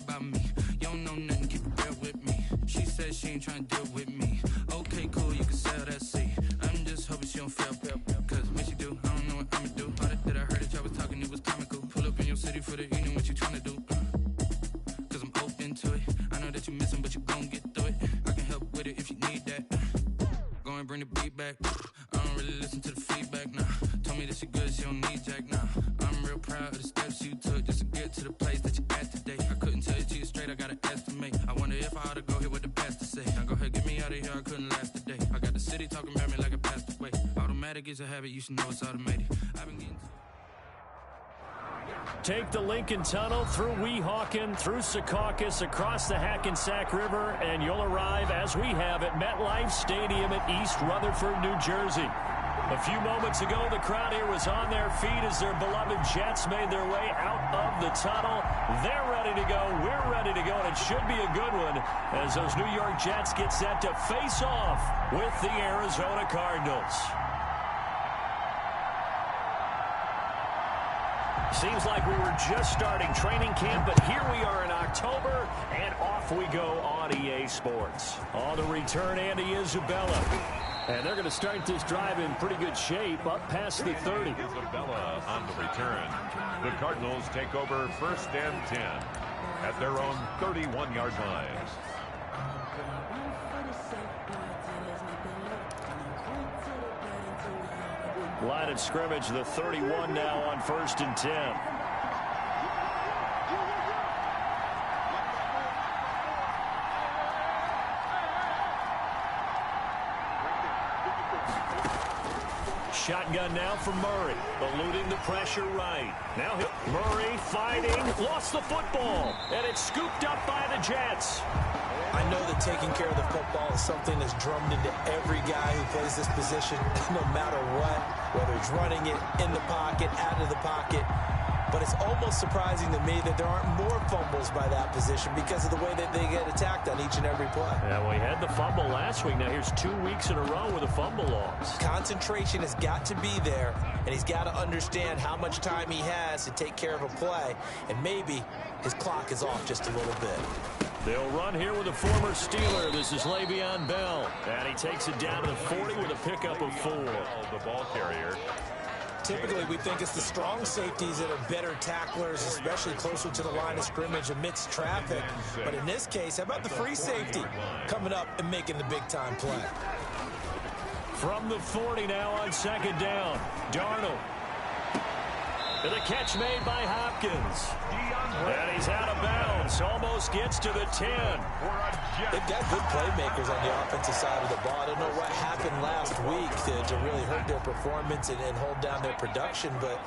about me. You don't know nothing, keep it real with me. She said she ain't trying to deal with me. Okay, cool, you can sell that seat. I'm just hoping she don't fail. Cause when she do, I don't know what I'ma do. All that I heard that y'all was talking, it was comical. Pull up in your city for the evening, what you trying to do? Cause I'm open to it. I know that you missing, but you gon' get through it. I can help with it if you need that. Go and bring the beat back. I don't really listen to the feedback, nah. Told me that she good, she don't need Jack, nah. I'm real proud of the steps you took just to get to the place that you're at today. I couldn't tell you to you straight, I gotta estimate. I wonder if I ought to go here with the pastor say. Now go ahead, get me out of here, I couldn't last a day. I got the city talking about me like a passed away. Automatic is a habit, you should know it's automated. I've been getting Take the Lincoln Tunnel through Weehawken, through Secaucus, across the Hackensack River, and you'll arrive, as we have, at MetLife Stadium at East Rutherford, New Jersey. A few moments ago, the crowd here was on their feet as their beloved Jets made their way out of the tunnel. They're ready to go. We're ready to go, and it should be a good one as those New York Jets get set to face off with the Arizona Cardinals. Seems like we were just starting training camp, but here we are in October, and off we go on EA Sports. On the return, Andy Isabella. And they're going to start this drive in pretty good shape, up past the 30. Isabella on the return. The Cardinals take over 1st and 10 at their own 31-yard line. Line of scrimmage, the 31 now on 1st and 10. Shotgun now from Murray, eluding the pressure right. Now Murray fighting, lost the football, and it's scooped up by the Jets. I know that taking care of the football is something that's drummed into every guy who plays this position, no matter what, whether it's running it, in the pocket, out of the pocket. But it's almost surprising to me that there aren't more fumbles by that position because of the way that they get attacked on each and every play. Yeah, well, he had the fumble last week. Now here's 2 weeks in a row with a fumble loss. Concentration has got to be there, and he's got to understand how much time he has to take care of a play, and maybe his clock is off just a little bit. They'll run here with a former Steeler. This is Le'Veon Bell. And he takes it down to the 40 with a pickup of 4. The ball carrier. Typically, we think it's the strong safeties that are better tacklers, especially closer to the line of scrimmage amidst traffic. But in this case, how about the free safety coming up and making the big-time play? From the 40 now on 2nd down, Darnold. And the catch made by Hopkins. And he's out of bounds. Almost gets to the 10. They've got good playmakers on the offensive side of the ball. I don't know what happened last week to really hurt their performance and hold down their production, but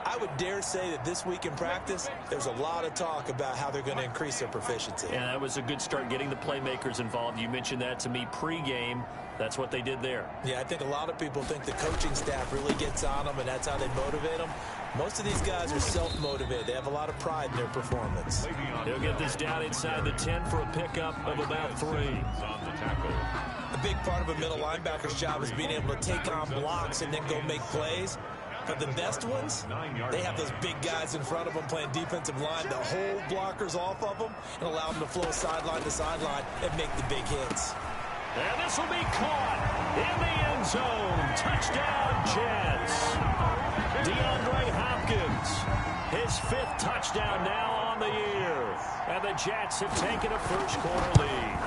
I would dare say that this week in practice, there's a lot of talk about how they're going to increase their proficiency. Yeah, that was a good start getting the playmakers involved. You mentioned that to me pregame. That's what they did there. Yeah, I think a lot of people think the coaching staff really gets on them, and that's how they motivate them. Most of these guys are self-motivated. They have a lot of pride in their performance. They'll get this down inside the 10 for a pickup of about 3. A big part of a middle linebacker's job is being able to take on blocks and then go make plays. But the best ones, they have those big guys in front of them playing defensive line that hold blockers off of them and allow them to flow sideline to sideline and make the big hits. And this will be caught in the end zone. Touchdown, Jets. DeAndre Hopkins, his 5th touchdown now on the year. And the Jets have taken a first-quarter lead.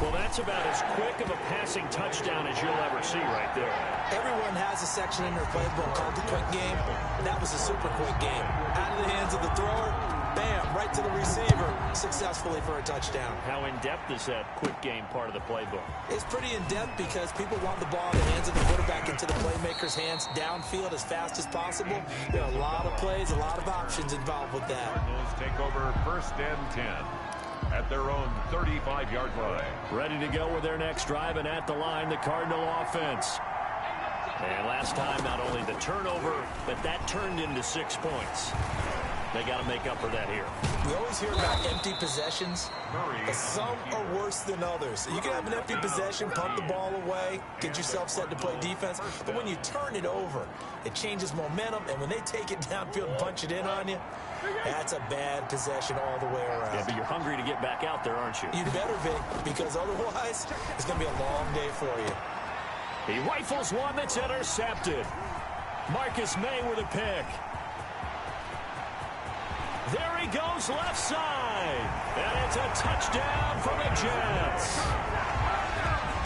Well, that's about as quick of a passing touchdown as you'll ever see right there. Everyone has a section in their playbook called the quick game. That was a super quick game. Out of the hands of the thrower, bam, right to the receiver, successfully for a touchdown. How in-depth is that quick game part of the playbook? It's pretty in-depth because people want the ball in the hands of the quarterback into the playmaker's hands downfield as fast as possible. There are a lot of plays, a lot of options involved with that. Cardinals take over 1st and 10 at their own 35-yard line. Ready to go with their next drive, and at the line, the Cardinal offense. And last time, not only the turnover, but that turned into 6 points. They got to make up for that here. We always hear about empty possessions, but some are worse than others. You can have an empty possession, pump the ball away, get yourself set to play defense, but when you turn it over, it changes momentum, and when they take it downfield and punch it in on you, That's a bad possession all the way around. Yeah, but you're hungry to get back out there, aren't you? You better, Vic, because otherwise it's going to be a long day for you. He rifles one that's intercepted. Marcus May with a pick. There he goes left side. And it's a touchdown for the Jets.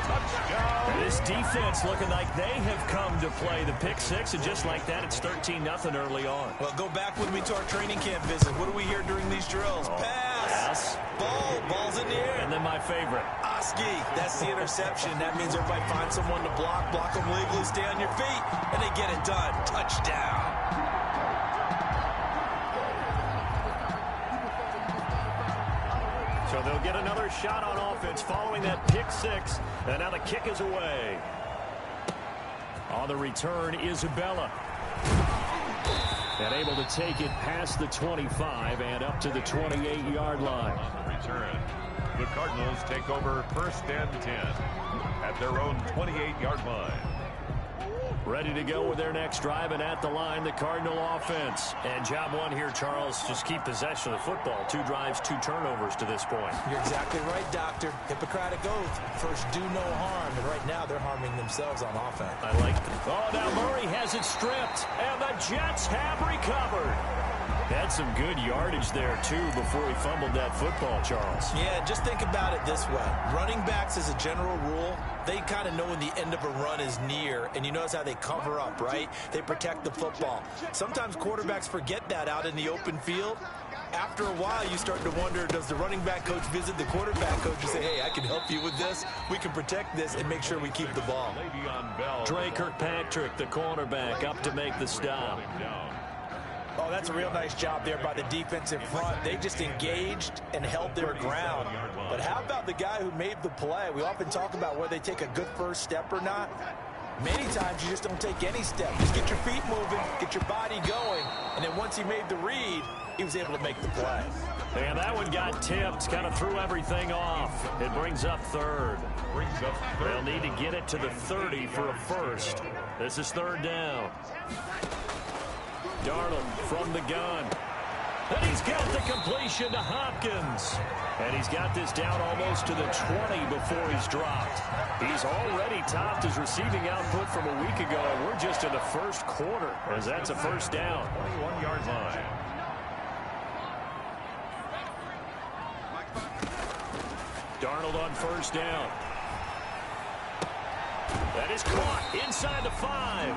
Touchdown. This defense looking like they have come to play the pick six, and just like that, it's 13-0 early on. Well, go back with me to our training camp visit. What do we hear during these drills? Pass. Ball's in the air. And then my favorite. Oski, that's the interception. That means everybody finds someone to block them legally, stay on your feet, and they get it done. Touchdown. So they'll get another shot on offense following that pick six. And now the kick is away. On the return, Isabella. And able to take it past the 25 and up to the 28-yard line. On the return, the Cardinals take over 1st and 10 at their own 28-yard line. Ready to go with their next drive, and at the line, the Cardinal offense. And job one here, Charles, just keep possession of the football. 2 drives, 2 turnovers to this point. You're exactly right, Doctor. Hippocratic oath. First, do no harm. And right now, they're harming themselves on offense. I like that. Oh, now Murray has it stripped, and the Jets have recovered. Had some good yardage there, too, before he fumbled that football, Charles. Yeah, just think about it this way. Running backs, as a general rule, they kind of know when the end of a run is near, and you notice how they cover up, right? They protect the football. Sometimes quarterbacks forget that out in the open field. After a while, you start to wonder, does the running back coach visit the quarterback coach and say, hey, I can help you with this. We can protect this and make sure we keep the ball. Drake Kirkpatrick, the cornerback, up to make the stop. Oh, that's a real nice job there by the defensive front. They just engaged and held their ground. But how about the guy who made the play? We often talk about whether they take a good first step or not. Many times you just don't take any step. Just get your feet moving, get your body going, and then once he made the read, he was able to make the play. And that one got tipped, kind of threw everything off. It brings up third. They'll need to get it to the 30 for a first. This is 3rd down. Darnold from the gun. And he's got the completion to Hopkins. And he's got this down almost to the 20 before he's dropped. He's already topped his receiving output from a week ago, and we're just in the first quarter, as that's a first down. 21-yard line. Darnold on first down. That is caught inside the 5.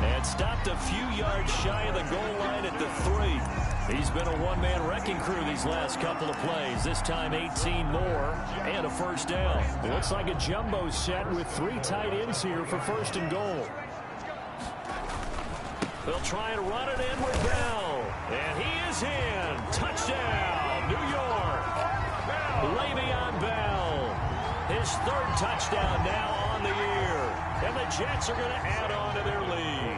And stopped a few yards shy of the goal line at the 3. He's been a one-man wrecking crew these last couple of plays. This time 18 more and a first down. It looks like a jumbo set with 3 tight ends here for 1st and goal. They'll try and run it in with Bell. And he is in. Touchdown, New York. Le'Veon Bell. His 3rd touchdown now on the year. And the Jets are going to add on to their lead.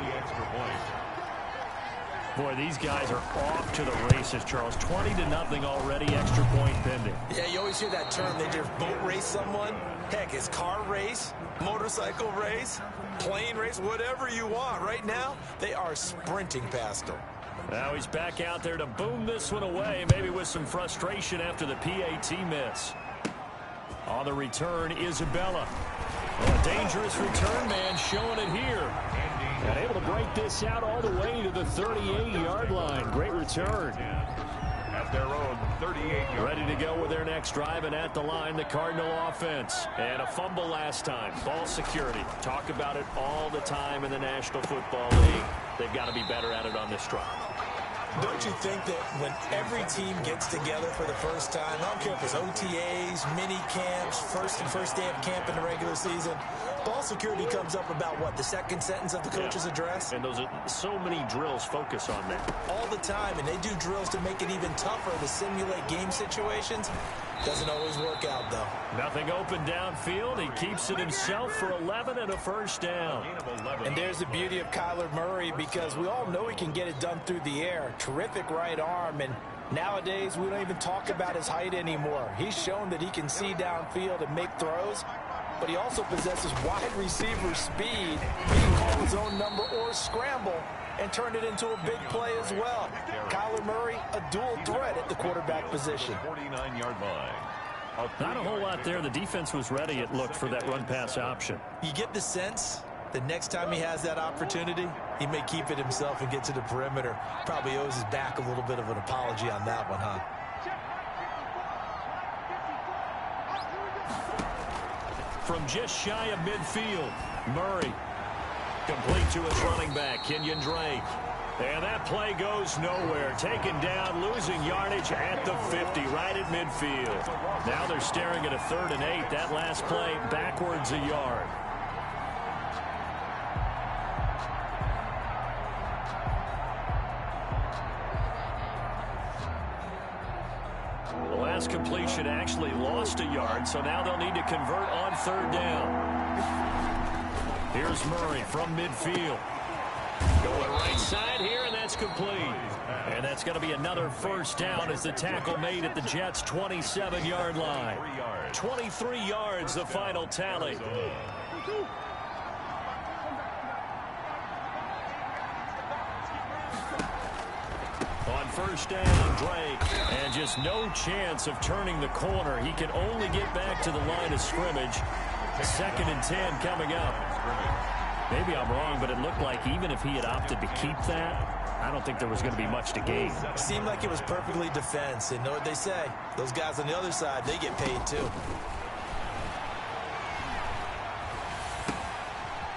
Boy, these guys are off to the races, Charles. 20-0 already, extra point pending. Yeah, you always hear that term. They just boat race someone. Heck, it's car race, motorcycle race, plane race, whatever you want. Right now, they are sprinting past them. Now he's back out there to boom this one away, maybe with some frustration after the PAT miss. On the return, Isabella. Well, a dangerous return man showing it here. And able to break this out all the way to the 38-yard line. Great return. At their own 38-yard. Ready to go with their next drive, and at the line, the Cardinal offense. And a fumble last time. Ball security. Talk about it all the time in the National Football League. They've got to be better at it on this drive. Don't you think that when every team gets together for the first time, I don't care if it's OTAs, mini camps, first day of camp in the regular season, ball security comes up about what, the second sentence of the coach's address? And those are so many drills focus on that. All the time, and they do drills to make it even tougher to simulate game situations. Doesn't always work out, though. Nothing open downfield. He keeps it himself for 11 and a first down. And there's the beauty of Kyler Murray, because we all know he can get it done through the air. Terrific right arm, and nowadays we don't even talk about his height anymore. He's shown that he can see downfield and make throws, but he also possesses wide receiver speed. He can call his own number or scramble and turn it into a big play as well. Kyler Kyler Murray, a dual threat at the quarterback position. 49-yard line. Not a whole lot there. The defense was ready, it looked, for that run-pass option. You get the sense the next time he has that opportunity, he may keep it himself and get to the perimeter. Probably owes his back a little bit of an apology on that one, huh? From just shy of midfield, Murray complete to his running back, Kenyon Drake. And that play goes nowhere. Taken down, losing yardage at the 50, right at midfield. Now they're staring at a 3rd and 8. That last play backwards a yard. The last completion actually lost a yard, so now they'll need to convert on 3rd down. Here's Murray from midfield. Going right side here, and that's complete. And that's going to be another 1st down as the tackle made at the Jets' 27-yard line. 23 yards, the final tally. On 1st down, Drake. And just no chance of turning the corner. He can only get back to the line of scrimmage. 2nd and 10 coming up. Maybe I'm wrong, but it looked like even if he had opted to keep that, I don't think there was going to be much to gain. Seemed like it was perfectly defense. And know what they say? Those guys on the other side, they get paid too.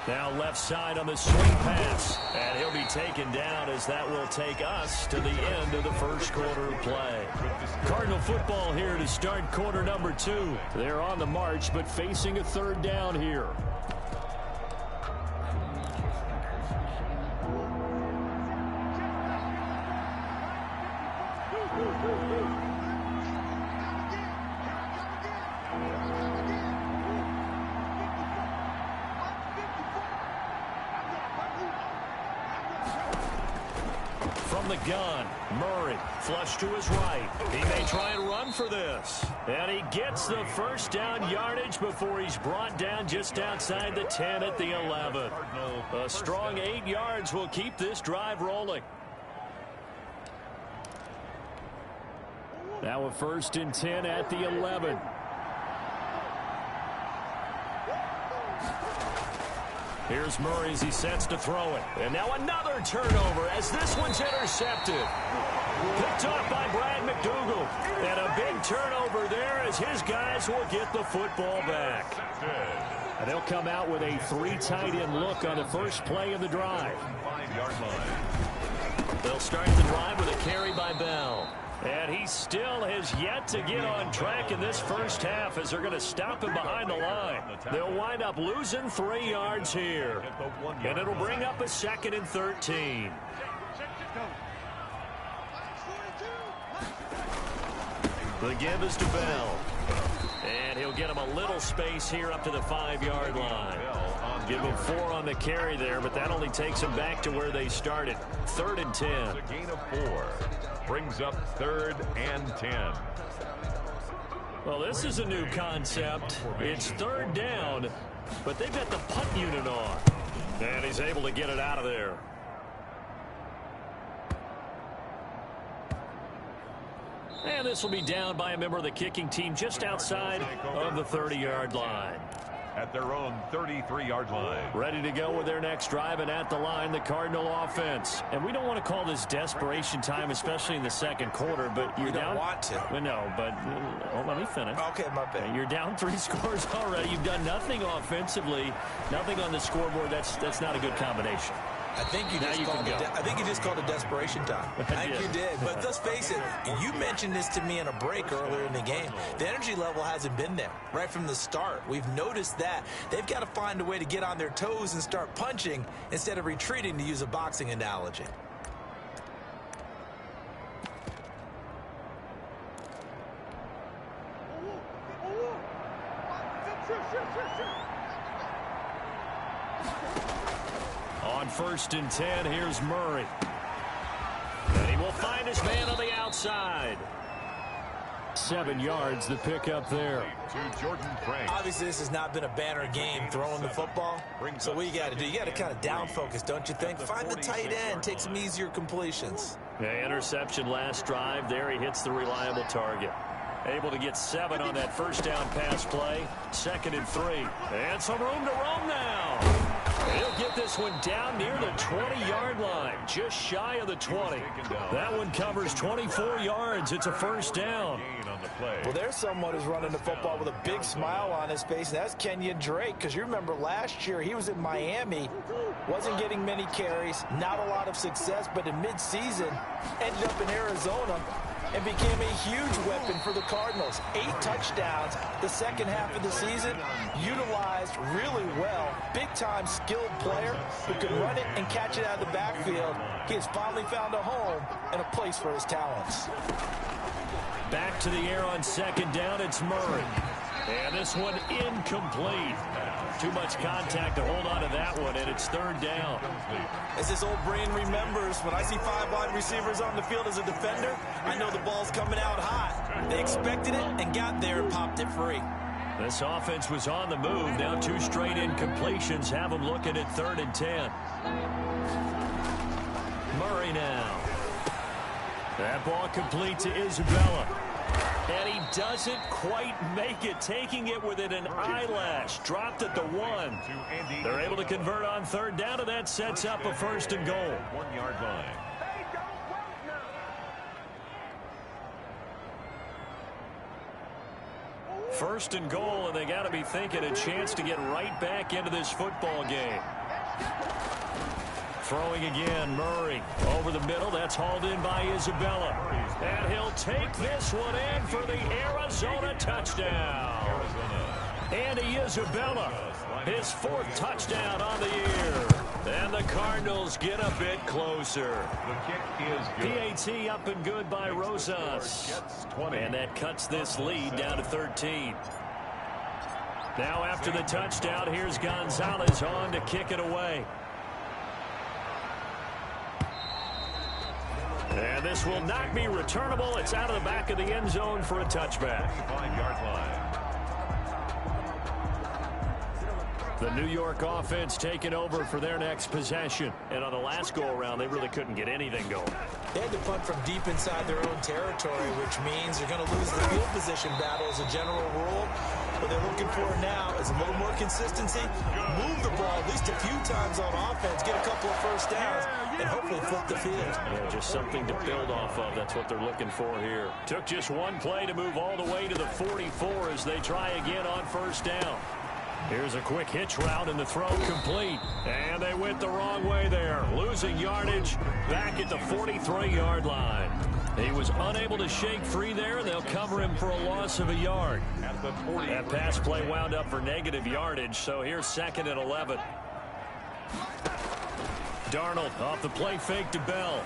Now left side on the swing pass. And he'll be taken down as that will take us to the end of the 1st quarter of play. Cardinal football here to start quarter number 2. They're on the march, but facing a 3rd down here. From the gun, Murray, flush to his right. He may try and run for this. And he gets the 1st down yardage before he's brought down just outside the 10 at the 11. A strong 8 yards will keep this drive rolling. Now a 1st and 10 at the 11. Here's Murray as he sets to throw it. And now another turnover as this one's intercepted. Picked off by Brad McDougal. And a big turnover there as his guys will get the football back. And they'll come out with a 3 tight end look on the first play of the drive. 5-yard line. They'll start the drive with a carry by Bell. And he still has yet to get on track in this first half as they're going to stop him behind the line. They'll wind up losing 3 yards here. And it'll bring up a 2nd and 13. The give is to Bell. And he'll get him a little space here up to the 5-yard line. Give him 4 on the carry there, but that only takes him back to where they started. 3rd and 10. A gain of 4. Brings up 3rd and 10. Well, this is a new concept. It's 3rd down, but they've got the punt unit on. And he's able to get it out of there. And this will be down by a member of the kicking team just outside of the 30-yard line. At their own 33-yard line. Ready to go with their next drive, and at the line, the Cardinal offense. And we don't want to call this desperation time, especially in the 2nd quarter, but you're down. You don't want to. No, but let me finish. Okay, my bad. You're down 3 scores already. You've done nothing offensively, nothing on the scoreboard. That's not a good combination. I think you just called it desperation time. I think you did. But let's face it, you mentioned this to me in a break earlier in the game. The energy level hasn't been there right from the start. We've noticed that. They've got to find a way to get on their toes and start punching instead of retreating, to use a boxing analogy. On 1st and 10, here's Murray. And he will find his man on the outside. 7 yards, the pickup there. To Jordan Frank. Obviously, this has not been a banner game throwing the football. So what you got to do, you got to kind of down focus, don't you think? Find the tight end, take some easier completions. The interception last drive. There he hits the reliable target. Able to get 7 on that first down pass play. 2nd and 3. And some room to roam now. He'll get this one down near the 20-yard line. Just shy of the 20. That one covers 24 yards. It's a first down. Well, there's someone who's running the football with a big smile on his face, and that's Kenyon Drake, because you remember last year he was in Miami, wasn't getting many carries, not a lot of success, but in midseason ended up in Arizona and became a huge weapon for the Cardinals. 8 touchdowns the second half of the season, utilized really well. Big-time skilled player who can run it and catch it out of the backfield. He has finally found a home and a place for his talents. Back to the air on 2nd down, it's Murray. And this one incomplete. Too much contact to hold on to that one, and it's 3rd down. As his old brain remembers, when I see 5 wide receivers on the field as a defender, I know the ball's coming out hot. They expected it and got there and popped it free. This offense was on the move. Now 2 straight incompletions have them looking at 3rd and 10. Murray now. That ball complete to Isabella. And he doesn't quite make it, taking it within an eyelash. Dropped at the 1. They're able to convert on 3rd down, and that sets up a 1st and goal. 1-yard line. 1st and goal, and they got to be thinking a chance to get right back into this football game. Throwing again, Murray over the middle. That's hauled in by Isabella. And he'll take this one in for the Arizona touchdown. Andy Isabella, his 4th touchdown on the year. And the Cardinals get a bit closer. The kick is good. PAT up and good by Rosas. And that cuts this lead down to 13. Now after the touchdown, here's Gonzalez on to kick it away. And this will not be returnable. It's out of the back of the end zone for a touchback. 5-yard line. The New York offense taking over for their next possession. And on the last go-around, they really couldn't get anything going. They had to punt from deep inside their own territory, which means they're going to lose the field position battle as a general rule. What they're looking for now is a little more consistency, move the ball at least a few times on offense, get a couple of first downs, and hopefully flip the field. Yeah, just something to build off of. That's what they're looking for here. Took just one play to move all the way to the 44 as they try again on 1st down. Here's a quick hitch route, and the throw complete. And they went the wrong way there. Losing yardage back at the 43-yard line. He was unable to shake free there, and they'll cover him for a loss of a yard. That pass play wound up for negative yardage, so here's 2nd and 11. Darnold off the play fake to Bell.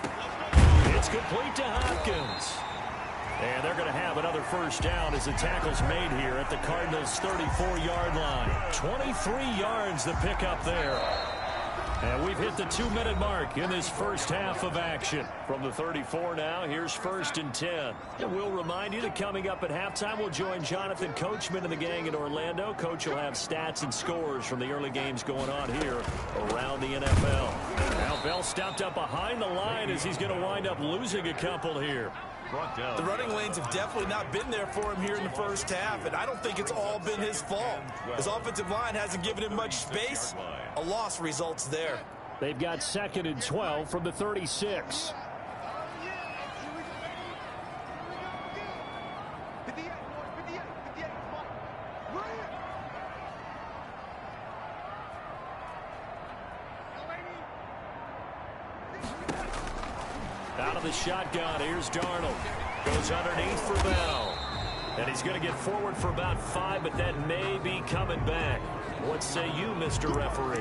It's complete to Hopkins. And they're going to have another first down as the tackle's made here at the Cardinals' 34-yard line. 23 yards the pickup there. And we've hit the 2-minute mark in this first half of action. From the 34 now, here's 1st and 10. And we'll remind you that coming up at halftime, we'll join Jonathan Coachman and the gang in Orlando. Coach will have stats and scores from the early games going on here around the NFL. Now Bell stopped up behind the line as he's going to wind up losing a couple here. The running lanes have definitely not been there for him here in the first half, and I don't think it's all been his fault. His offensive line hasn't given him much space. A loss results there. They've got 2nd and 12 from the 36. Out of the shotgun, here's Darnold. Goes underneath for Bell. And he's going to get forward for about 5, but that may be coming back. What say you, Mr. Referee?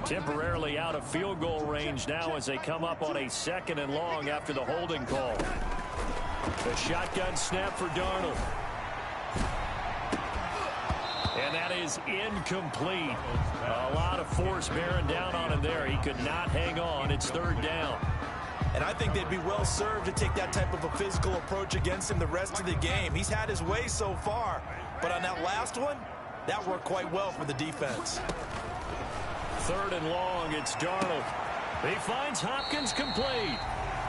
Temporarily out of field goal range now as they come up on a 2nd and long after the holding call. The shotgun snap for Darnold. And that is incomplete. A lot of force bearing down on him there. He could not hang on. It's 3rd down. And I think they'd be well served to take that type of a physical approach against him the rest of the game. He's had his way so far, but on that last one, that worked quite well for the defense. 3rd and long, it's Darnold. He finds Hopkins complete.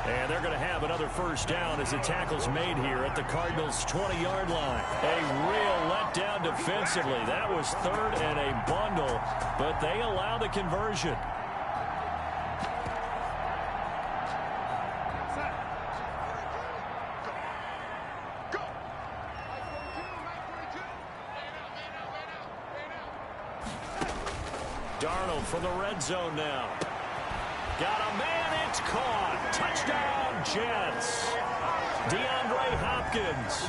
And they're going to have another first down as the tackle's made here at the Cardinals' 20-yard line. A real letdown defensively. That was 3rd and a bundle, but they allow the conversion. Darnold for the red zone now. Got a man, it's caught. Touchdown, Jets. DeAndre Hopkins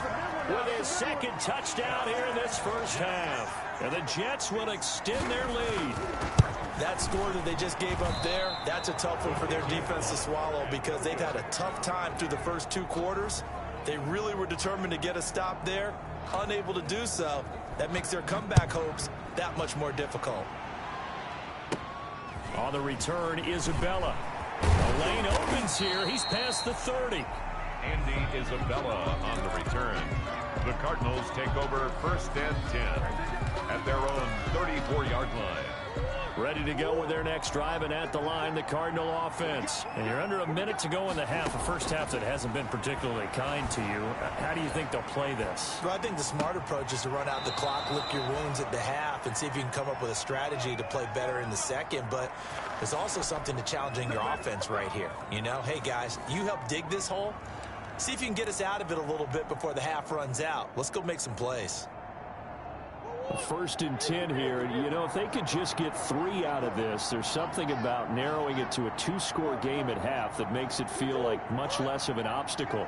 with his 2nd touchdown here in this first half. And the Jets will extend their lead. That score that they just gave up there, that's a tough one for their defense to swallow because they've had a tough time through the first 2 quarters. They really were determined to get a stop there, unable to do so. That makes their comeback hopes that much more difficult. On the return, Isabella. The lane opens here. He's past the 30. Andy Isabella on the return. The Cardinals take over 1st and 10 at their own 34-yard line. Ready to go with their next drive, and at the line, the Cardinal offense. And you're under a minute to go in the half, a first half that hasn't been particularly kind to you. How do you think they'll play this? Well, I think the smart approach is to run out the clock, lick your wounds at the half, and see if you can come up with a strategy to play better in the second. But there's also something to challenging your offense right here. You know, hey, guys, you help dig this hole. See if you can get us out of it a little bit before the half runs out. Let's go make some plays. 1st and 10 here, and you know, if they could just get 3 out of this, there's something about narrowing it to a 2-score game at half that makes it feel like much less of an obstacle.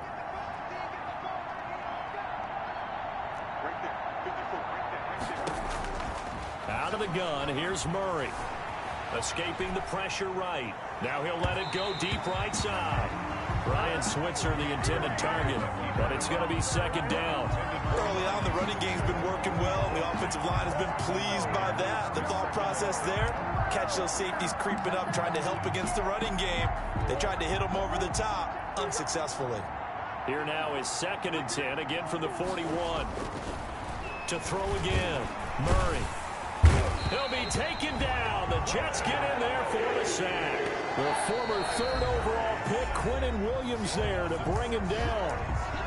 Out of the gun, here's Murray. Escaping the pressure right. Now he'll let it go deep right side. Ryan Switzer, the intended target, but it's going to be 2nd down. Early on, the running game's been working well, and the offensive line has been pleased by that. The thought process there, catch those safeties creeping up, trying to help against the running game. They tried to hit them over the top, unsuccessfully. Here now is 2nd and 10, again from the 41. To throw again, Murray. He'll be taken down. The Jets get in there for the sack. The former 3rd overall pick, Quinnen Williams, there to bring him down.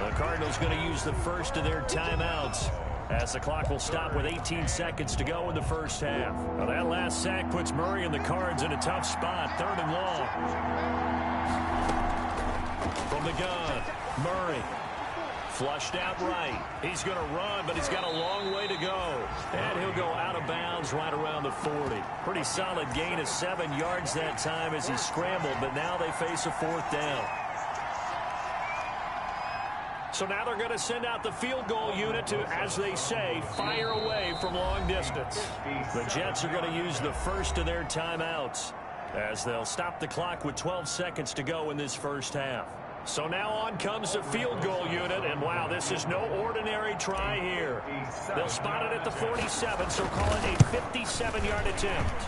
The Cardinals going to use the first of their timeouts as the clock will stop with 18 seconds to go in the first half. Now that last sack puts Murray and the Cards in a tough spot. 3rd and long. From the gun, Murray. Flushed out right. He's going to run, but he's got a long way to go. And he'll go out of bounds right around the 40. Pretty solid gain of 7 yards that time as he scrambled, but now they face a 4th down. So now they're going to send out the field goal unit to, as they say, fire away from long distance. The Jets are going to use the first of their timeouts as they'll stop the clock with 12 seconds to go in this first half. So now on comes the field goal unit, and wow, this is no ordinary try here. They'll spot it at the 47, so call it a 57-yard attempt.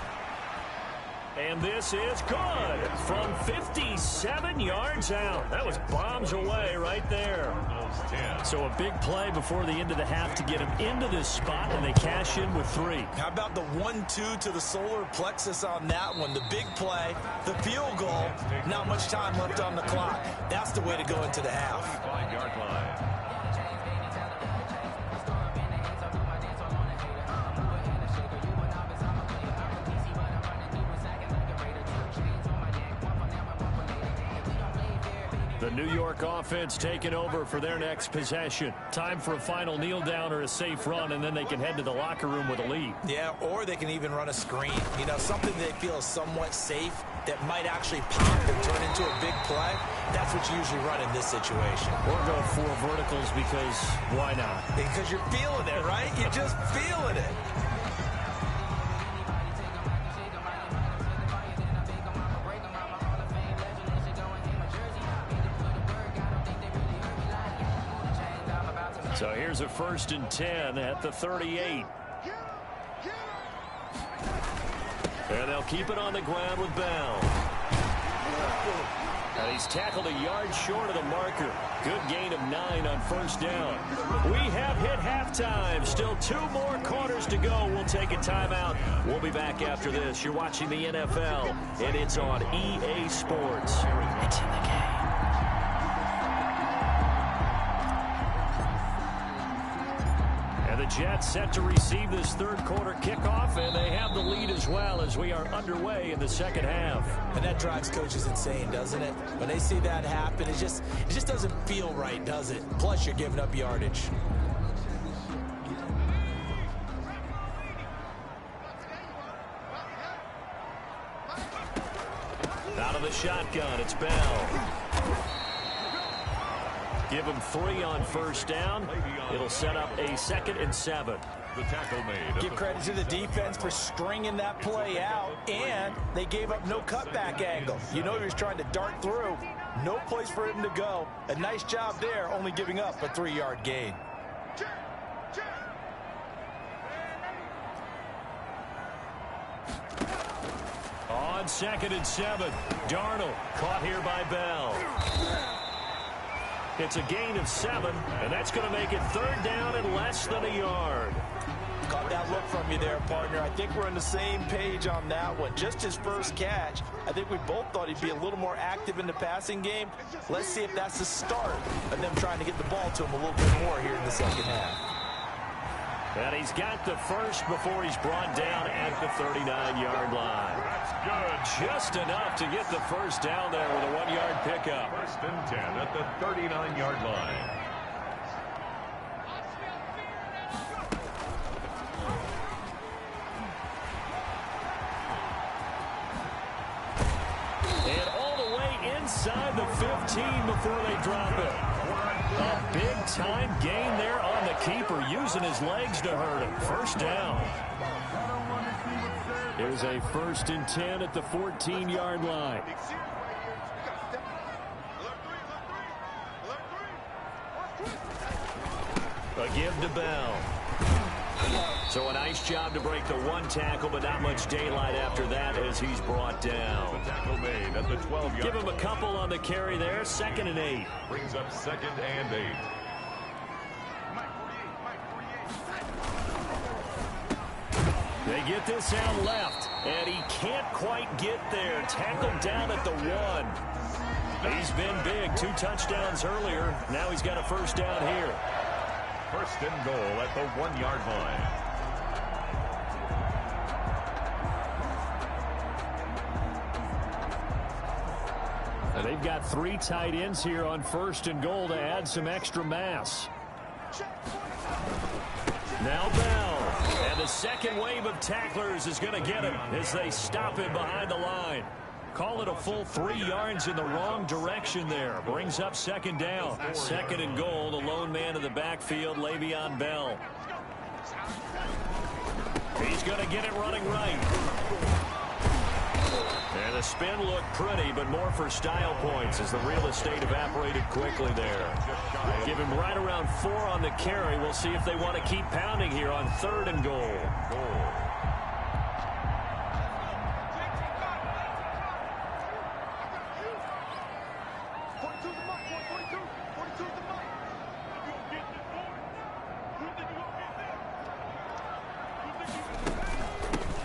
And this is good from 57 yards out. That was bombs away right there. So a big play before the end of the half to get him into this spot, and they cash in with 3. How about the 1-2 to the solar plexus on that one? The big play, the field goal, not much time left on the clock. That's the way to go into the half. 5-yard line. The New York offense taking over for their next possession. Time for a final kneel down or a safe run, and then they can head to the locker room with a lead. Yeah, or they can even run a screen. You know, something they feel is somewhat safe that might actually pop and turn into a big play. That's what you usually run in this situation. Or go 4 verticals because why not? Because you're feeling it, right? You're just feeling it. So here's a 1st and 10 at the 38. And they'll keep it on the ground with Bell. And he's tackled a yard short of the marker. Good gain of 9 on first down. We have hit halftime. Still 2 more quarters to go. We'll take a timeout. We'll be back after this. You're watching the NFL, and it's on EA Sports. It's in the game. The Jets set to receive this third quarter kickoff, and they have the lead as well as we are underway in the second half. And that drives coaches insane, doesn't it? When they see that happen, it just doesn't feel right, does it? Plus, you're giving up yardage. Out of the shotgun, it's Bell. Give him 3 on first down. It'll set up a 2nd and 7. The tackle made. Give credit to the defense for stringing that play out, and they gave up no cutback angle. You know he was trying to dart through. No place for him to go. A nice job there, only giving up a 3-yard gain. On 2nd and 7, Darnold caught here by Bell. It's a gain of 7, and that's going to make it 3rd down and less than a yard. Caught that look from you there, partner. I think we're on the same page on that one. Just his first catch. I think we both thought he'd be a little more active in the passing game. Let's see if that's the start of them trying to get the ball to him a little bit more here in the second half. And he's got the first before he's brought down at the 39-yard line. That's good. Just enough to get the first down there with a 1-yard pickup. 1st and 10 at the 39-yard line. And all the way inside the 15 before they drop it. A big-time gain there on the keeper, using his legs to hurt him. First down. Here's a 1st and 10 at the 14-yard line. A give to Bell. So a nice job to break the 1 tackle, but not much daylight after that as he's brought down. The tackle made at the 12-yard. Give him a couple on the carry there. 2nd and 8. Brings up 2nd and 8. They get this out left, and he can't quite get there. Tackled down at the 1. He's been big. 2 touchdowns earlier. Now he's got a first down here. 1st and goal at the 1-yard line. And they've got 3 tight ends here on 1st and goal to add some extra mass. Now Bell. And the second wave of tacklers is going to get him as they stop him behind the line. Call it a full 3 yards in the wrong direction there. Brings up 2nd down. 2nd and goal. The lone man in the backfield, Le'Veon Bell. He's going to get it running right. And the spin looked pretty, but more for style points as the real estate evaporated quickly there. Give him right around 4 on the carry. We'll see if they want to keep pounding here on 3rd and goal.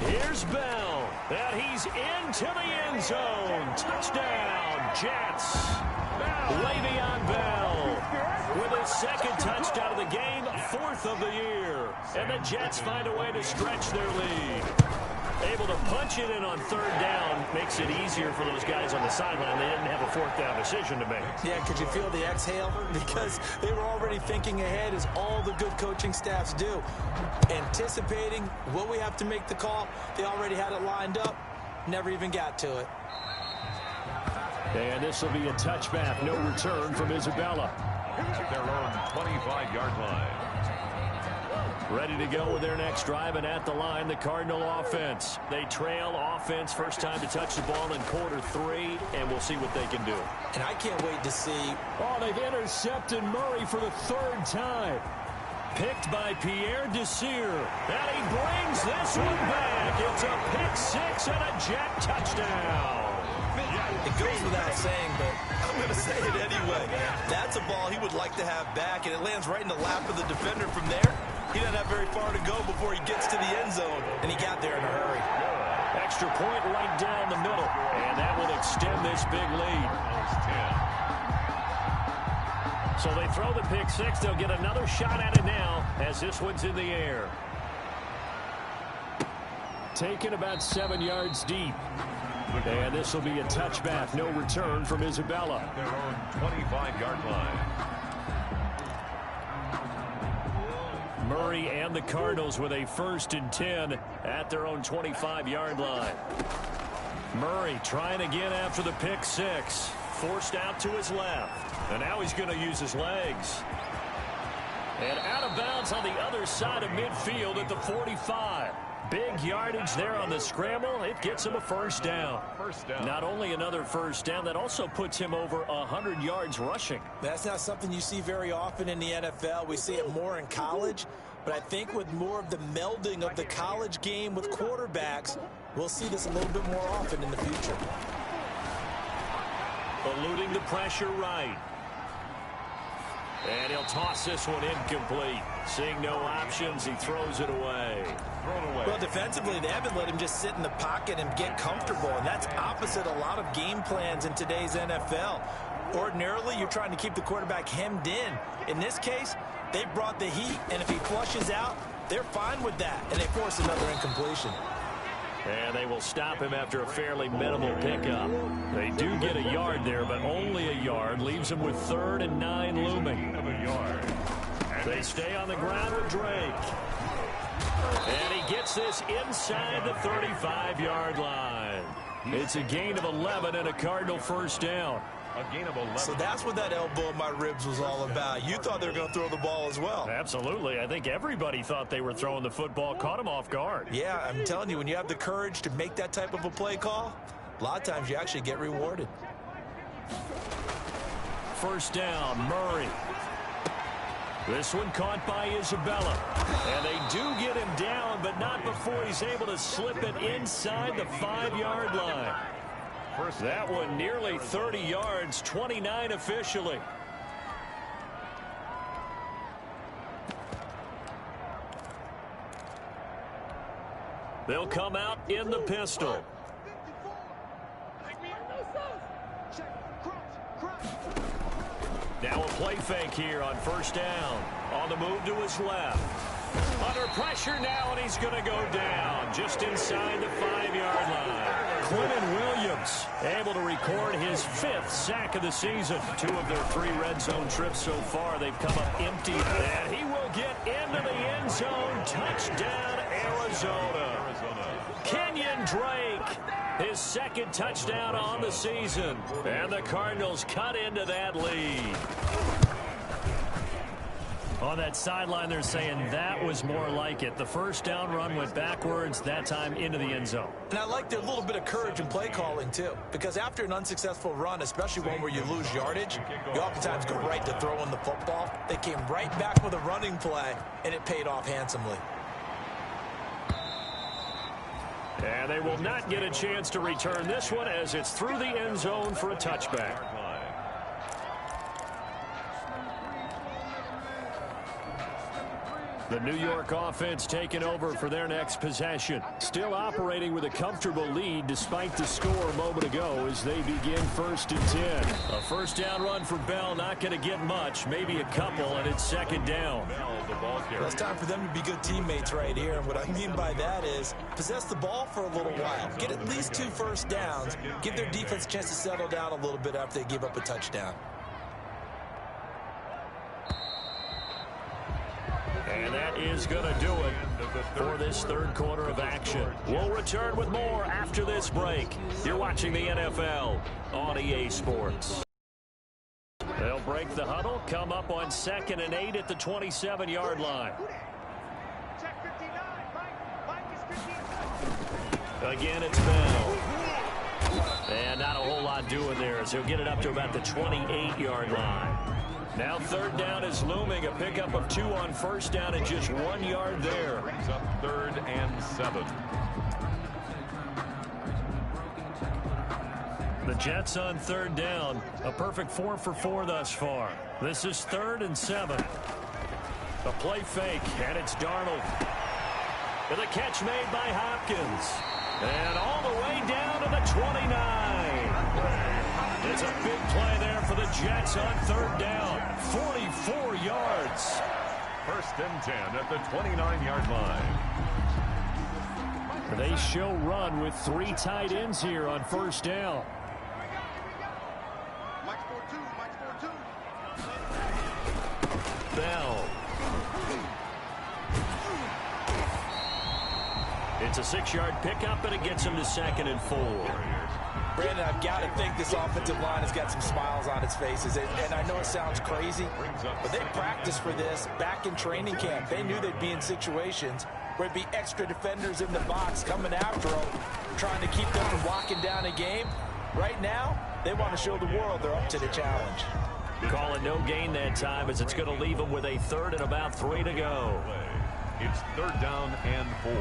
Here's Bell, and he's into the end zone. Touchdown, Jets. Le'Veon Bell with his 2nd touchdown of the game, 4th of the year. And the Jets find a way to stretch their lead. Able to punch it in on 3rd down makes it easier for those guys on the sideline. They didn't have a 4th down decision to make. Yeah, could you feel the exhale? Because they were already thinking ahead, as all the good coaching staffs do. Anticipating, will we have to make the call? They already had it lined up. Never even got to it. And this will be a touchback. No return from Isabella. At their own 25-yard line. Ready to go with their next drive, and at the line, the Cardinal offense. They trail offense, first time to touch the ball in quarter 3, and we'll see what they can do. And I can't wait to see. Oh, they've intercepted Murray for the 3rd time. Picked by Pierre Desir. And he brings this one back. It's a pick 6 and a Jet touchdown. It goes without saying, but I'm going to say it anyway. That's a ball he would like to have back, and it lands right in the lap of the defender from there. He doesn't have very far to go before he gets to the end zone, and he got there in a hurry. Extra point right down the middle, and that will extend this big lead. So they throw the pick six. They'll get another shot at it now as this one's in the air. Taken about 7 yards deep. And this will be a touchback. No return from Isabella. Their own 25-yard line. Murray and the Cardinals with a 1st and 10 at their own 25-yard line. Murray trying again after the pick six. Forced out to his left. And now he's going to use his legs. And out of bounds on the other side of midfield at the 45. Big yardage there on the scramble. It gets him a first down. Not only another first down, that also puts him over 100 yards rushing. That's not something you see very often in the NFL. We see it more in college. But I think with more of the melding of the college game with quarterbacks, we'll see this a little bit more often in the future. Eluding the pressure right. And he'll toss this one incomplete. Seeing no options, he throws it away. Well, defensively, they haven't let him just sit in the pocket and get comfortable, and that's opposite a lot of game plans in today's NFL. Ordinarily, you're trying to keep the quarterback hemmed in. In this case, they brought the heat, and if he flushes out, they're fine with that, and they force another incompletion. And they will stop him after a fairly minimal pickup. They do get a yard there, but only a yard. Leaves him with 3rd and 9 looming. They stay on the ground with Drake. And he gets this inside the 35-yard line. It's a gain of 11 and a Cardinal first down. A gain of 11. So that's what that elbow in my ribs was all about. You thought they were going to throw the ball as well. Absolutely. I think everybody thought they were throwing the football. Caught him off guard. Yeah, I'm telling you, when you have the courage to make that type of a play call, a lot of times you actually get rewarded. First down, Murray. This one caught by Isabella. And they do get him down, but not before he's able to slip it inside the 5-yard line. That one nearly 30 yards, 29 officially. They'll come out in the pistol. Now a play fake here on first down. On the move to his left. Under pressure now, and he's going to go down just inside the 5-yard line. Quinton Williams able to record his 5th sack of the season. 2 of their 3 red zone trips so far. They've come up empty, and he will get into the end zone. Touchdown, Arizona. Kenyon Drake, his 2nd touchdown on the season. And the Cardinals cut into that lead. On that sideline, they're saying that was more like it. The first down run went backwards, that time into the end zone. And I like their little bit of courage in play calling, too. Because after an unsuccessful run, especially one where you lose yardage, you oftentimes go right to throwing the football. They came right back with a running play, and it paid off handsomely. And they will not get a chance to return this one as it's through the end zone for a touchback. The New York offense taking over for their next possession. Still operating with a comfortable lead despite the score a moment ago as they begin 1st and 10. A first down run for Bell, not going to get much, maybe a couple, and it's 2nd down. Well, it's time for them to be good teammates right here, and what I mean by that is possess the ball for a little while. Get at least 2 first downs. Give their defense a chance to settle down a little bit after they give up a touchdown. And that is going to do it for this 3rd quarter of action. We'll return with more after this break. You're watching the NFL on EA Sports. They'll break the huddle, come up on 2nd and 8 at the 27-yard line. Again, it's Bell. And not a whole lot doing there as he'll get it up to about the 28-yard line. Now 3rd down is looming. A pickup of 2 on first down and just 1 yard there. Brings up 3rd and 7. The Jets on third down. A perfect 4 for 4 thus far. This is 3rd and 7. A play fake, and it's Darnold. And the catch made by Hopkins. And all the way down to the 29. It's a big play there for the Jets on third down. 44 yards. 1st and 10 at the 29-yard line. They show run with 3 tight ends here on first down. Bell. It's a 6-yard pickup, and it gets him to 2nd and 4. Brandon, I've got to think this offensive line has got some smiles on its faces. And I know it sounds crazy, but they practiced for this back in training camp. They knew they'd be in situations where it'd be extra defenders in the box coming after them, trying to keep them from walking down a game. Right now, they want to show the world they're up to the challenge. Call it no gain that time, as it's going to leave them with a 3rd and about 3 to go. It's 3rd down and 4.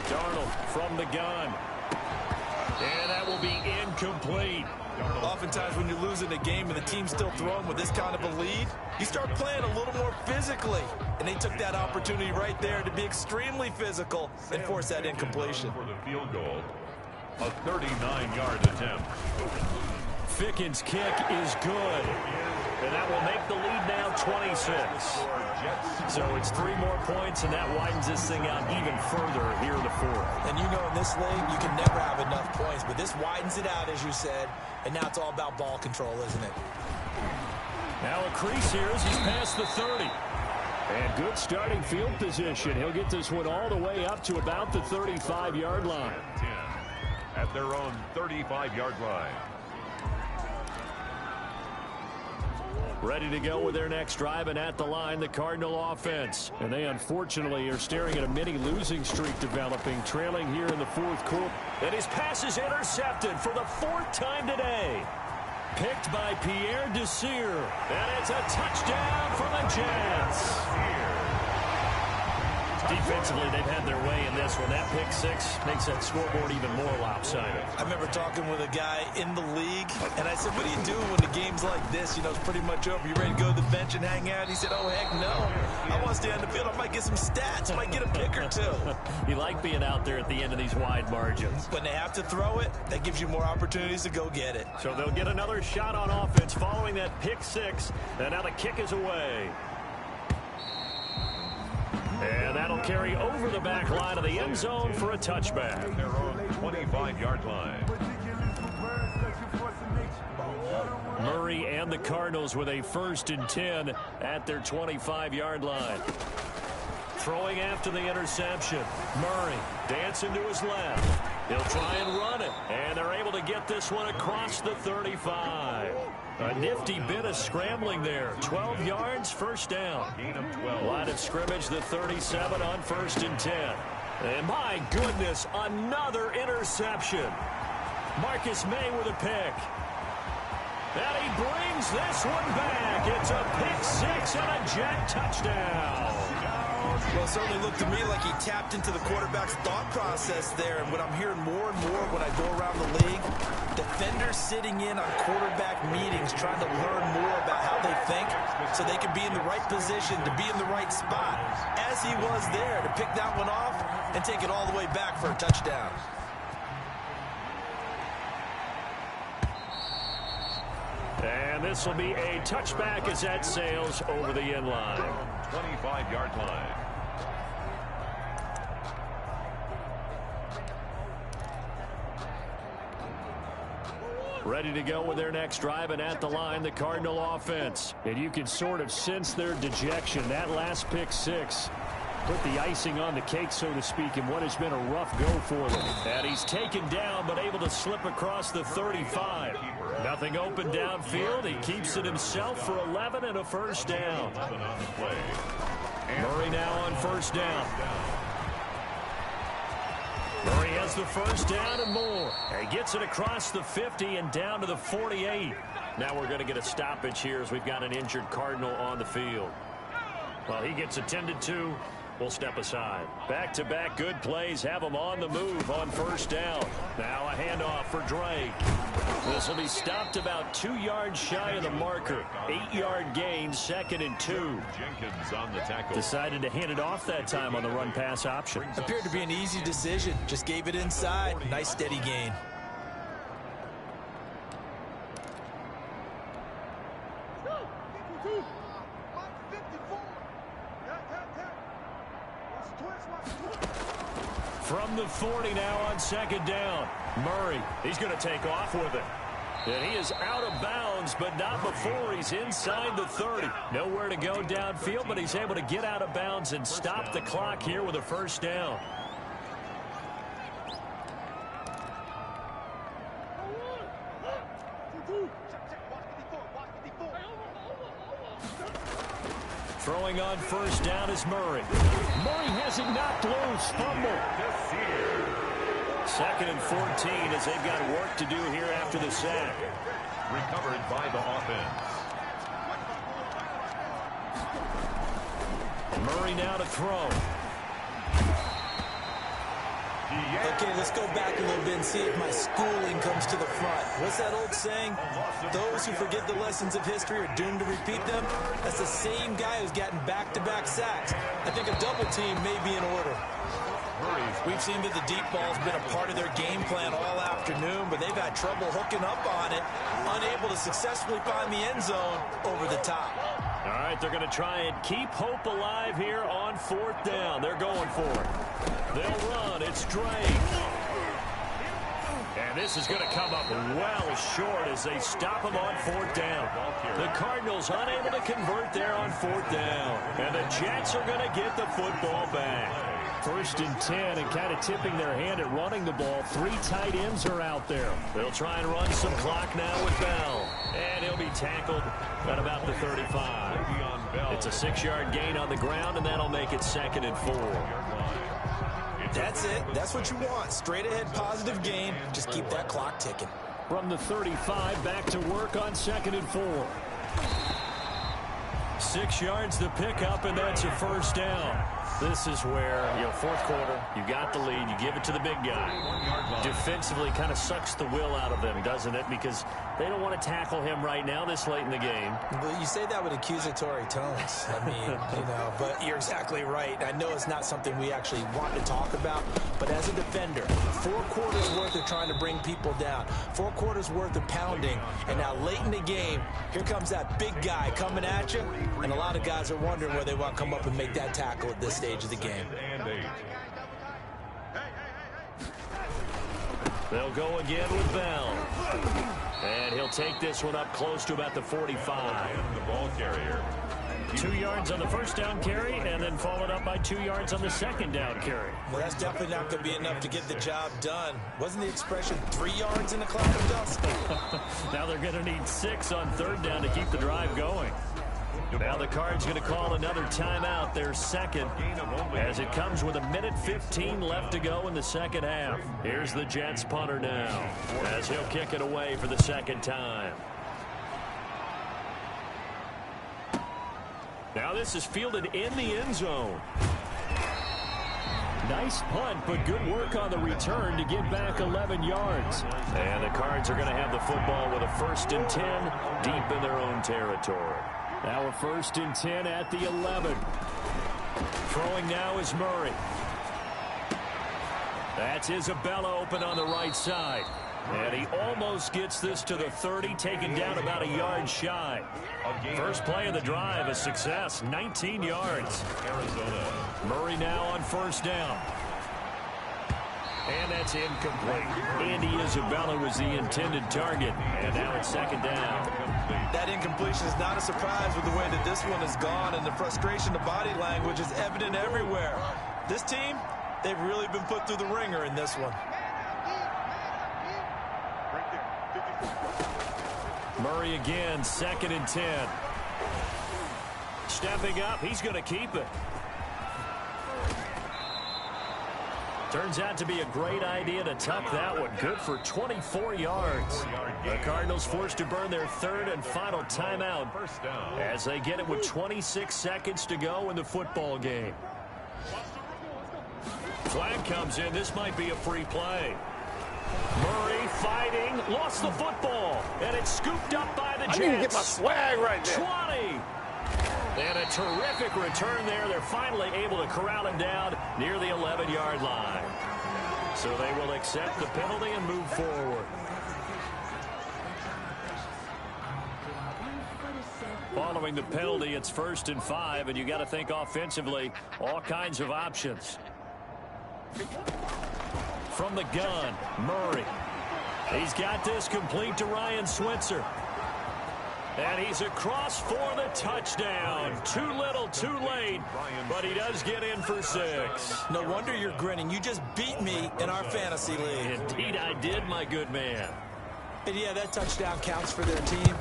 Darnold from the gun. And that will be incomplete. Oftentimes when you're losing a game and the team's still throwing with this kind of a lead, you start playing a little more physically. And they took that opportunity right there to be extremely physical and force that incompletion. For the field goal, a 39-yard attempt. Fickens' kick is good. And that will make the lead now 26. So it's 3 more points, and that widens this thing out even further here in the 4th. And you know in this league, you can never have enough points, but this widens it out, as you said, and now it's all about ball control, isn't it? Now a crease here as he's past the 30. And good starting field position. He'll get this one all the way up to about the 35-yard line. 10 at their own 35-yard line. Ready to go with their next drive, and at the line, the Cardinal offense. And they unfortunately are staring at a mini losing streak developing, trailing here in the 4th quarter. And his pass is intercepted for the 4th time today. Picked by Pierre Desir. And it's a touchdown for the Jets. Defensively, they've had their way in this one. That pick 6 makes that scoreboard even more lopsided. I remember talking with a guy in the league, and I said, what do you do when the game's like this? You know, it's pretty much over. You ready to go to the bench and hang out? He said, oh, heck no. I want to stay on the field. I might get some stats. I might get a pick or 2. You like being out there at the end of these wide margins. When they have to throw it, that gives you more opportunities to go get it. So they'll get another shot on offense following that pick 6. And now the kick is away. And that'll carry over the back line of the end zone for a touchback. Their own 25-yard line. Murray and the Cardinals with a 1st and 10 at their 25-yard line. Throwing after the interception. Murray dancing to his left. He'll try and run it. And they're able to get this one across the 35. A nifty bit of scrambling there. 12 yards, 1st down. Line of scrimmage, the 37 on 1st and 10. And my goodness, another interception. Marcus May with a pick. And he brings this one back. It's a pick 6 and a Jet touchdown. Well, it certainly looked to me like he tapped into the quarterback's thought process there. And what I'm hearing more and more when I go around the league, defenders sitting in on quarterback meetings trying to learn more about how they think so they can be in the right position to be in the right spot, as he was there to pick that one off and take it all the way back for a touchdown. And this will be a touchback as that sails over the end line. 25-yard line. Ready to go with their next drive, and at the line, the Cardinal offense. And you can sort of sense their dejection. That last pick 6 put the icing on the cake, so to speak, in what has been a rough go for them. And he's taken down, but able to slip across the 35. Nothing open downfield. He keeps it himself for 11 and a 1st down. Murray now on 1st down. Murray has the first down and more. He gets it across the 50 and down to the 48. Now we're going to get a stoppage here as we've got an injured Cardinal on the field. Well, he gets attended to. We'll step aside. Back-to-back good plays have him on the move on first down. Now a handoff for Drake. This will be stopped about 2 yards shy of the marker. 8-yard gain, 2nd and 2. Jenkins on the tackle. Decided to hand it off that time on the run-pass option. Appeared to be an easy decision. Just gave it inside. Nice steady gain. From the 40 now on 2nd down. Murray, he's going to take off with it. And he is out of bounds, but not before he's inside the 30. Nowhere to go downfield, but he's able to get out of bounds and stop the clock here with a first down. Throwing on first down is Murray. Murray has it knocked loose. Fumble. 2nd and 14 as they've got work to do here after the sack. Recovered by the offense. Murray now to throw. Okay, let's go back a little bit and see if my schooling comes to the front. What's that old saying? Those who forget the lessons of history are doomed to repeat them. That's the same guy who's gotten back-to-back sacks. I think a double team may be in order. We've seen that the deep ball's been a part of their game plan all afternoon, but they've had trouble hooking up on it, unable to successfully find the end zone over the top. All right, they're going to try and keep hope alive here on 4th down. They're going for it. They'll run. It's Drake. And this is going to come up well short as they stop him on 4th down. The Cardinals unable to convert there on 4th down. And the Jets are going to get the football back. 1st and 10 and kind of tipping their hand at running the ball. 3 tight ends are out there. They'll try and run some clock now with Bell. And he'll be tackled at about the 35. It's a 6-yard gain on the ground, and that'll make it 2nd and 4. That's it. That's what you want. Straight ahead positive gain. Just keep that clock ticking. From the 35, back to work on 2nd and 4. 6 yards the pickup, and that's a first down. This is where, 4th quarter, you got the lead, you give it to the big guy. Defensively kind of sucks the will out of them, doesn't it? Because they don't want to tackle him right now this late in the game. Well, you say that with accusatory tones. I mean, but you're exactly right. I know it's not something we actually want to talk about, but as a defender, 4 quarters worth of trying to bring people down, 4 quarters worth of pounding, and now late in the game, here comes that big guy coming at you, and a lot of guys are wondering where they want to come up and make that tackle at this stage of the game. They'll go again with Bell. And he'll take this one up close to about the 45. The ball carrier. 2 yards on the first down carry, and then followed up by 2 yards on the 2nd down carry. Well, that's definitely not going to be enough to get the job done. Wasn't the expression 3 yards in a cloud of dust? Now they're going to need 6 on 3rd down to keep the drive going. Now the Cards going to call another timeout, their 2nd, as it comes with 1:15 left to go in the 2nd half. Here's the Jets punter now, as he'll kick it away for the 2nd time. Now this is fielded in the end zone. Nice punt, but good work on the return to get back 11 yards. And the Cards are going to have the football with a 1st and 10 deep in their own territory. Now a 1st and 10 at the 11. Throwing now is Murray. That's Isabella open on the right side. And he almost gets this to the 30, taken down about a yard shy. First play of the drive, a success, 19 yards. Arizona. Murray now on 1st down. And that's incomplete. Andy Isabella was the intended target. And now it's 2nd down. That incompletion is not a surprise with the way that this one has gone, and the frustration, the body language is evident everywhere. This team, they've really been put through the ringer in this one. Murray again, 2nd and 10. Stepping up, he's going to keep it. Turns out to be a great idea to tuck that one. Good for 24 yards. The Cardinals forced to burn their third and final timeout as they get it with 26 seconds to go in the football game. Flag comes in. This might be a free play. Murray fighting, lost the football, and it's scooped up by the Jets. I need to get my swag right there. 20. And a terrific return there. They're finally able to corral him down near the 11-yard line. So they will accept the penalty and move forward. Following the penalty, it's 1st and 5, and you got to think offensively, all kinds of options. From the gun, Murray. He's got this complete to Ryan Switzer. And he's across for the touchdown. Too little, too late, but he does get in for 6. No wonder you're grinning. You just beat me in our fantasy league. Indeed I did, my good man. And yeah, that touchdown counts for their team,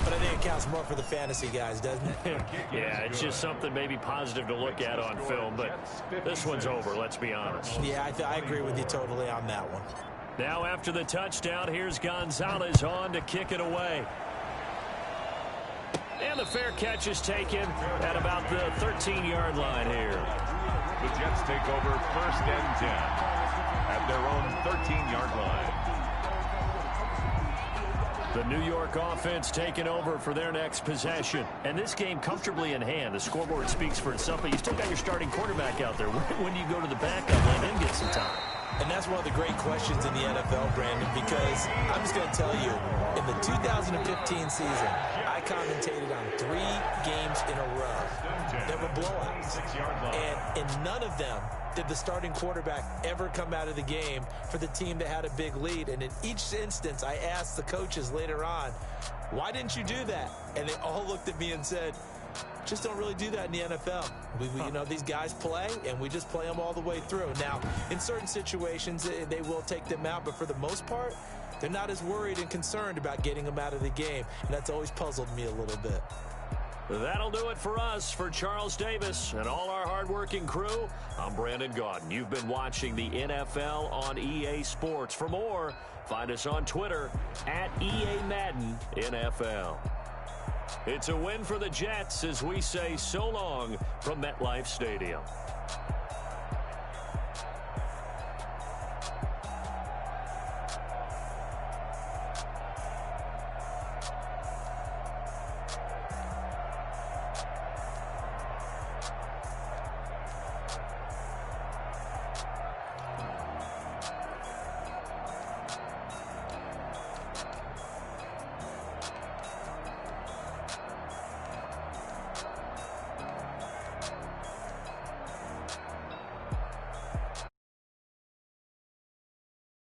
but I think it counts more for the fantasy guys, doesn't it? Yeah, it's just something maybe positive to look at on film, but this one's over, let's be honest. Yeah, I agree with you totally on that one. Now after the touchdown, here's Gonzalez on to kick it away. And the fair catch is taken at about the 13-yard line here. The Jets take over 1st and 10 at their own 13-yard line. The New York offense taking over for their next possession. And this game comfortably in hand. The scoreboard speaks for itself, but you still got your starting quarterback out there. When do you go to the backup, let him get some time? And that's one of the great questions in the NFL, Brandon, because I'm just going to tell you, in the 2015 season, I commentated on 3 games in a row that were blowouts. And in none of them did the starting quarterback ever come out of the game for the team that had a big lead. And in each instance, I asked the coaches later on, why didn't you do that? And they all looked at me and said, just don't really do that in the NFL. You know, these guys play, and we just play them all the way through. Now, in certain situations, they will take them out, but for the most part, they're not as worried and concerned about getting them out of the game, and that's always puzzled me a little bit. That'll do it for us. For Charles Davis and all our hardworking crew, I'm Brandon Gaudin. You've been watching the NFL on EA Sports. For more, find us on Twitter at EA Madden NFL. It's a win for the Jets as we say so long from MetLife Stadium.